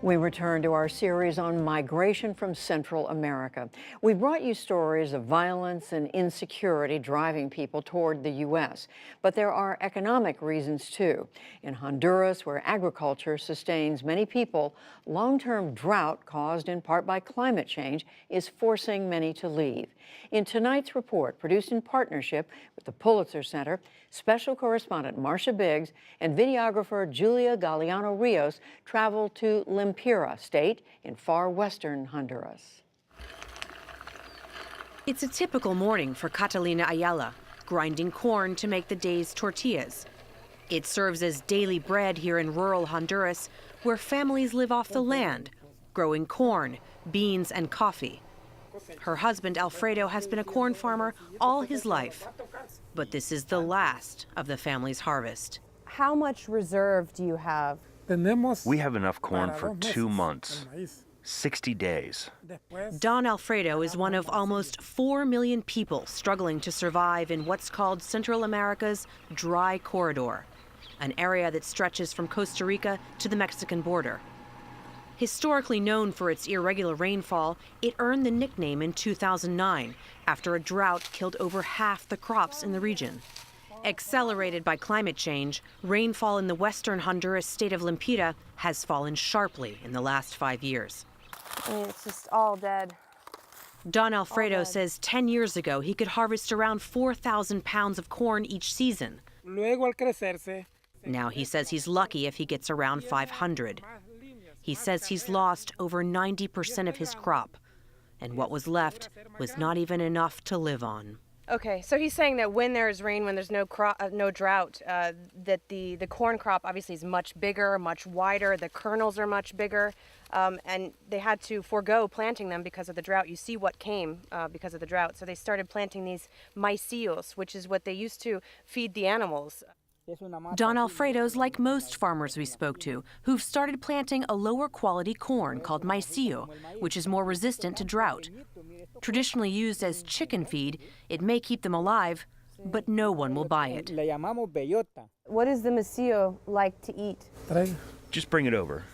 We return to our series on migration from Central America. We brought you stories of violence and insecurity driving people toward the U.S., but there are economic reasons too. In Honduras, where agriculture sustains many people, long-term drought caused in part by climate change is forcing many to leave. In tonight's report, produced in partnership with the Pulitzer Center, special correspondent Marcia Biggs and videographer Julia Galiano-Rios traveled to Limpira State in far western Honduras. It's a typical morning for Catalina Ayala, grinding corn to make the day's tortillas. It serves as daily bread here in rural Honduras, where families live off the land, growing corn, beans, and coffee. Her husband, Alfredo, has been a corn farmer all his life, but this is the last of the family's harvest. How much reserve do you have? We have enough corn for 2 months, 60 days. Don Alfredo is one of almost 4 million people struggling to survive in what's called Central America's dry corridor, an area that stretches from Costa Rica to the Mexican border. Historically known for its irregular rainfall, it earned the nickname in 2009 after a drought killed over half the crops in the region. Accelerated by climate change, rainfall in the western Honduras state of Limpira has fallen sharply in the last 5 years. I mean, it's just all dead. Don Alfredo says 10 years ago he could harvest around 4,000 pounds of corn each season. Now he says he's lucky if he gets around 500. He says he's lost over 90% of his crop, and what was left was not even enough to live on. Okay, so he's saying that when there's rain, when there's no drought, that the corn crop obviously is much bigger, much wider, the kernels are much bigger, and they had to forego planting them because of the drought. You see what came because of the drought. So they started planting these maicillos, which is what they used to feed the animals. Don Alfredo's like most farmers we spoke to, who've started planting a lower quality corn called maicillo, which is more resistant to drought. Traditionally used as chicken feed, it may keep them alive, but no one will buy it. What is the maicillo like to eat? Just bring it over.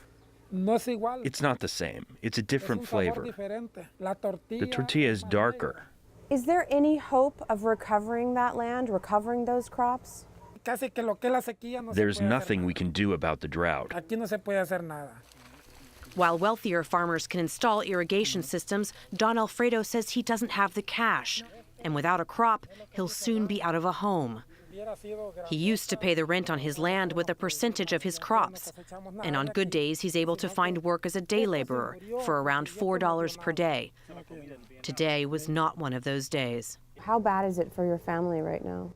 It's not the same. It's a different flavor. The tortilla is darker. Is there any hope of recovering that land, recovering those crops? There's nothing we can do about the drought. While wealthier farmers can install irrigation systems, Don Alfredo says he doesn't have the cash. And without a crop, he'll soon be out of a home. He used to pay the rent on his land with a percentage of his crops. And on good days, he's able to find work as a day laborer for around $4 per day. Today was not one of those days. How bad is it for your family right now?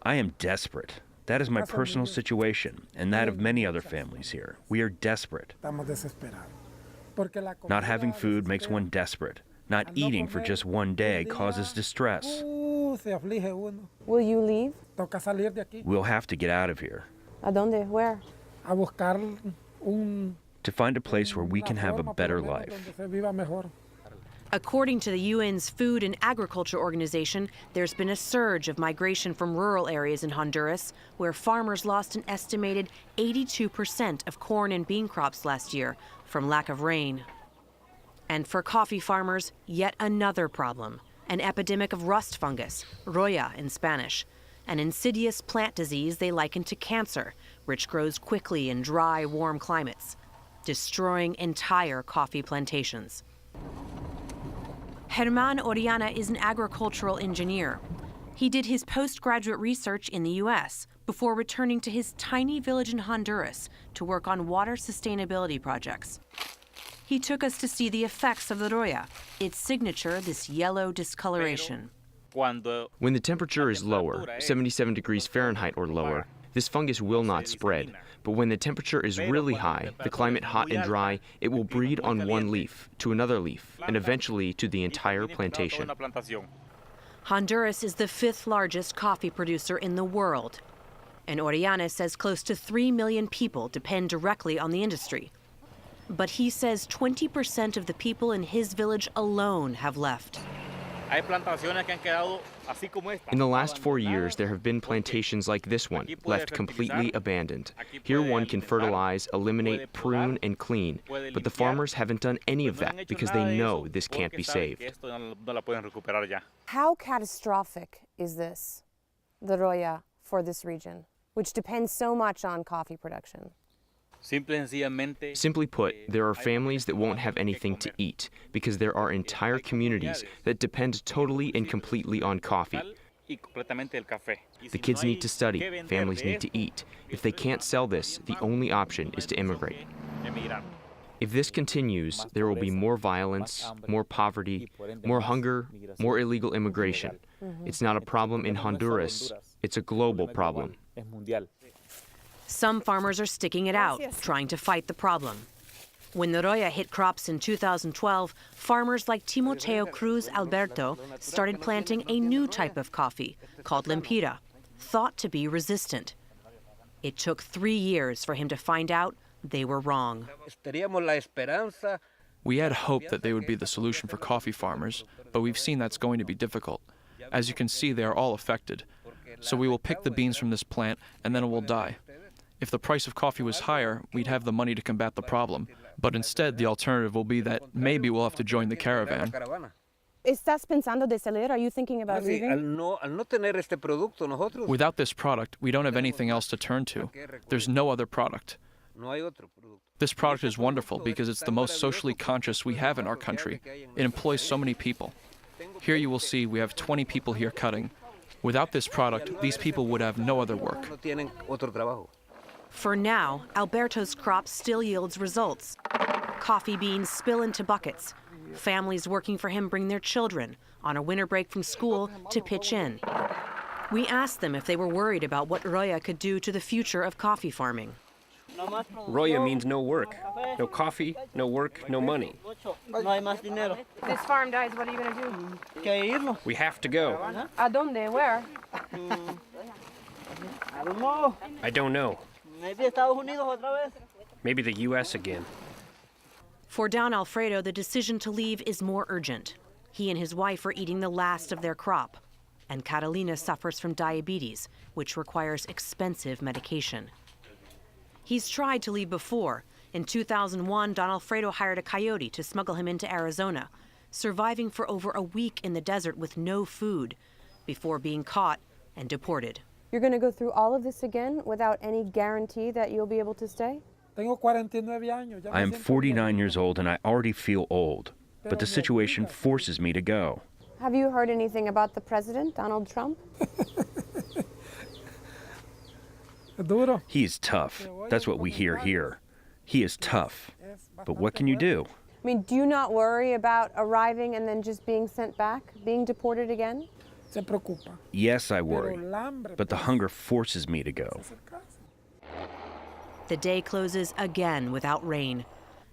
I am desperate. That is my personal situation, and that of many other families here. We are desperate. Not having food makes one desperate. Not eating for just one day causes distress. Will you leave? We'll have to get out of here. ¿A dónde? Where? To find a place where we can have a better life. According to the UN's Food and Agriculture Organization, there's been a surge of migration from rural areas in Honduras, where farmers lost an estimated 82% of corn and bean crops last year from lack of rain. And for coffee farmers, yet another problem, an epidemic of rust fungus, roya in Spanish, an insidious plant disease they liken to cancer, which grows quickly in dry, warm climates, destroying entire coffee plantations. Germán Orellana is an agricultural engineer. He did his postgraduate research in the U.S. before returning to his tiny village in Honduras to work on water sustainability projects. He took us to see the effects of the roya, its signature, this yellow discoloration. When the temperature is lower, 77 degrees Fahrenheit or lower, this fungus will not spread. But when the temperature is really high, the climate hot and dry, it will breed on one leaf, to another leaf, and eventually to the entire plantation. Honduras is the 5th largest coffee producer in the world. And Orellana says close to 3 million people depend directly on the industry. But he says 20% of the people in his village alone have left. In the last 4 years, there have been plantations like this one, left completely abandoned. Here one can fertilize, eliminate, prune, and clean. But the farmers haven't done any of that because they know this can't be saved. How catastrophic is this, the Roya, for this region, which depends so much on coffee production? Simply put, there are families that won't have anything to eat because there are entire communities that depend totally and completely on coffee. The kids need to study, families need to eat. If they can't sell this, the only option is to immigrate. If this continues, there will be more violence, more poverty, more hunger, more illegal immigration. It's not a problem in Honduras, it's a global problem. Some farmers are sticking it out, trying to fight the problem. When the Roya hit crops in 2012, farmers like Timoteo Cruz Alberto started planting a new type of coffee called Lempira, thought to be resistant. It took 3 years for him to find out they were wrong. We had hope that they would be the solution for coffee farmers, but we've seen that's going to be difficult. As you can see, they are all affected. So we will pick the beans from this plant, and then it will die. If the price of coffee was higher, we'd have the money to combat the problem. But instead, the alternative will be that maybe we'll have to join the caravan. ¿Estás pensando de salir? Are you thinking about leaving? Without this product, we don't have anything else to turn to. There's no other product. This product is wonderful because it's the most socially conscious we have in our country. It employs so many people. Here you will see we have 20 people here cutting. Without this product, these people would have no other work. For now, Alberto's crop still yields results. Coffee beans spill into buckets. Families working for him bring their children on a winter break from school to pitch in. We asked them if they were worried about what Roya could do to the future of coffee farming. Roya means no work. No coffee, no work, no money. This farm dies, what are you going to do? We have to go. ¿A dónde? Where? I don't know. Maybe the U.S. again. For Don Alfredo, the decision to leave is more urgent. He and his wife are eating the last of their crop. And Catalina suffers from diabetes, which requires expensive medication. He's tried to leave before. In 2001, Don Alfredo hired a coyote to smuggle him into Arizona, surviving for over a week in the desert with no food, before being caught and deported. You're going to go through all of this again without any guarantee that you'll be able to stay? I am 49 years old and I already feel old, but the situation forces me to go. Have you heard anything about the president, Donald Trump? He is tough. That's what we hear here. He is tough. But what can you do? I mean, do you not worry about arriving and then just being sent back, being deported again? Yes, I worry, but the hunger forces me to go. The day closes again without rain,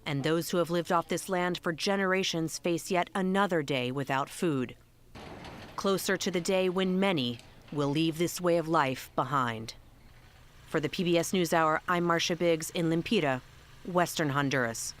and those who have lived off this land for generations face yet another day without food. Closer to the day when many will leave this way of life behind. For the PBS NewsHour, I'm Marcia Biggs in Lempira, Western Honduras.